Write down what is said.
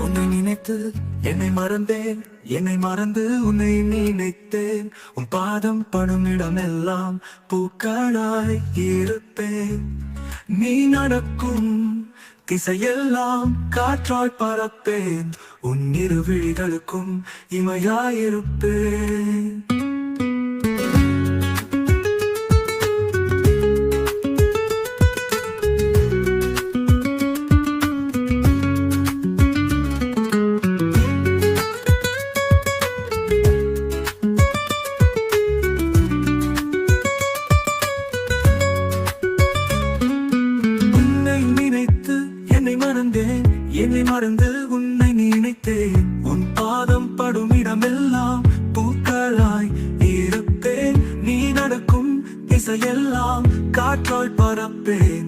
உன்னை நினைத்து என்னை மறந்தேன், என்னை மறந்து உன்னை நினைத்தேன். உன் பாதம் படும் இடமெல்லாம் பூக்களாய் இருப்பேன். நீ நடக்கும் திசையெல்லாம் காற்றாய் பறப்பேன். உன் இரு விழிகளுக்கும் இமையாயிருப்பேன். என்னை மறந்து உன்னை நினைத்தேன். உன் பாதம் படும் இடமெல்லாம் பூக்களாய் இருப்பேன். நீ நடக்கும் திசையெல்லாம் காற்றாய் பறப்பேன்.